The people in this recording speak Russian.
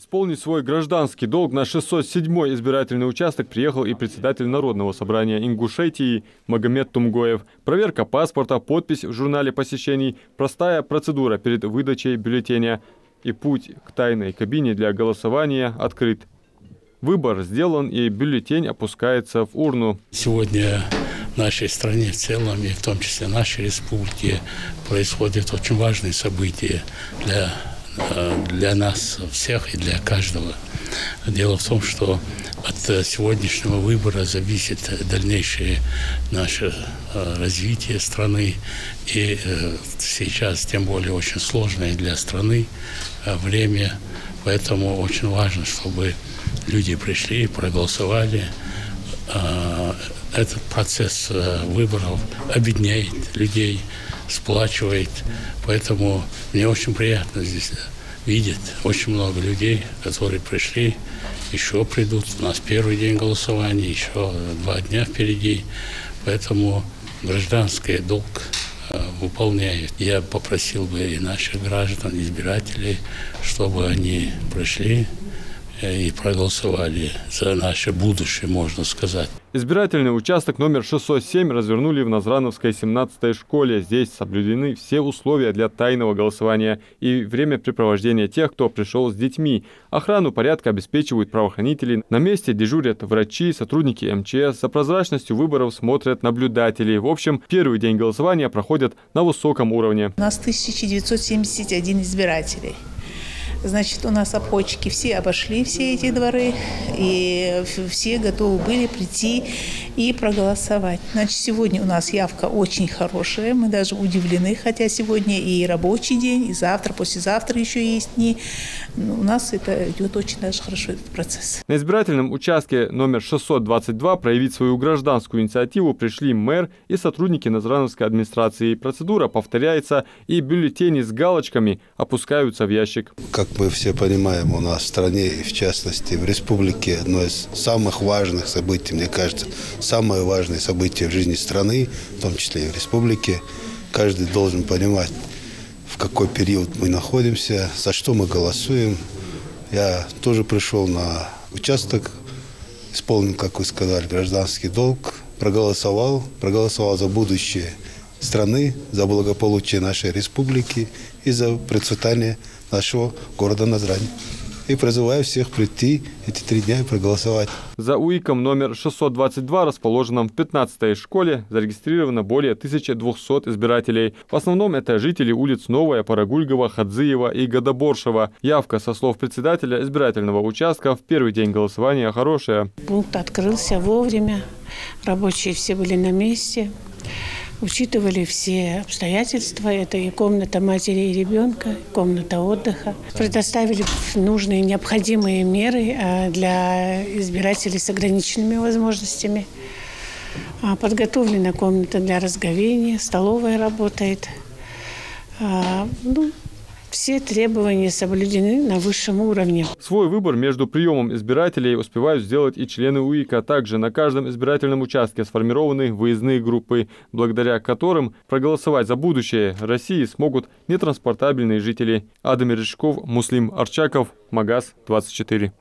Исполнить свой гражданский долг на 607-й избирательный участок приехал и председатель Народного собрания Ингушетии Магомед Тумгоев. Проверка паспорта, подпись в журнале посещений, простая процедура перед выдачей бюллетеня. И путь к тайной кабине для голосования открыт. Выбор сделан, и бюллетень опускается в урну. Сегодня в нашей стране в целом, и в том числе в нашей республике, происходят очень важные события для нас всех и для каждого. Дело в том, что от сегодняшнего выбора зависит дальнейшее наше развитие страны. И сейчас, тем более, очень сложное для страны время. Поэтому очень важно, чтобы люди пришли, проголосовали. Этот процесс выборов объединяет людей, сплачивает. Поэтому мне очень приятно здесь видеть очень много людей, которые пришли, еще придут. У нас первый день голосования, еще 2 дня впереди. Поэтому гражданский долг выполняют. Я попросил бы и наших граждан, избирателей, чтобы они пришли и проголосовали за наше будущее, можно сказать. Избирательный участок номер 607 развернули в Назрановской 17-й школе. Здесь соблюдены все условия для тайного голосования и времяпрепровождения тех, кто пришел с детьми. Охрану порядка обеспечивают правоохранители. На месте дежурят врачи, сотрудники МЧС. За прозрачностью выборов смотрят наблюдатели. В общем, первый день голосования проходит на высоком уровне. У нас 1971 избирателей. Значит, у нас обходчики все обошли все эти дворы, и все готовы были прийти и проголосовать. Значит, сегодня у нас явка очень хорошая, мы даже удивлены, хотя сегодня и рабочий день, и завтра, послезавтра еще есть дни. У нас это идет очень даже хорошо, этот процесс. На избирательном участке номер 622 проявить свою гражданскую инициативу пришли мэр и сотрудники Назрановской администрации. Процедура повторяется, и бюллетени с галочками опускаются в ящик. Как мы все понимаем, у нас в стране и в частности в республике одно из самых важных событий, мне кажется, самое важное событие в жизни страны, в том числе и в республике. Каждый должен понимать, в какой период мы находимся, за что мы голосуем. Я тоже пришел на участок, исполнил, как вы сказали, гражданский долг, проголосовал за будущее страны, за благополучие нашей республики и за процветание нашего города Назрань. И призываю всех прийти эти 3 дня и проголосовать. За УИКом номер 622, расположенном в 15-й школе, зарегистрировано более 1200 избирателей. В основном это жители улиц Новая, Парагульгова, Хадзиева и Годоборшева. Явка, со слов председателя избирательного участка, в первый день голосования хорошая. Пункт открылся вовремя, рабочие все были на месте. Учитывали все обстоятельства. Это и комната матери и ребенка, и комната отдыха. Предоставили нужные необходимые меры для избирателей с ограниченными возможностями. Подготовлена комната для разговения, столовая работает. Все требования соблюдены на высшем уровне. Свой выбор между приемом избирателей успевают сделать и члены УИКа. Также на каждом избирательном участке сформированы выездные группы, благодаря которым проголосовать за будущее России смогут нетранспортабельные жители. Адам Рыжков, Муслим Арчаков, Магаз 24.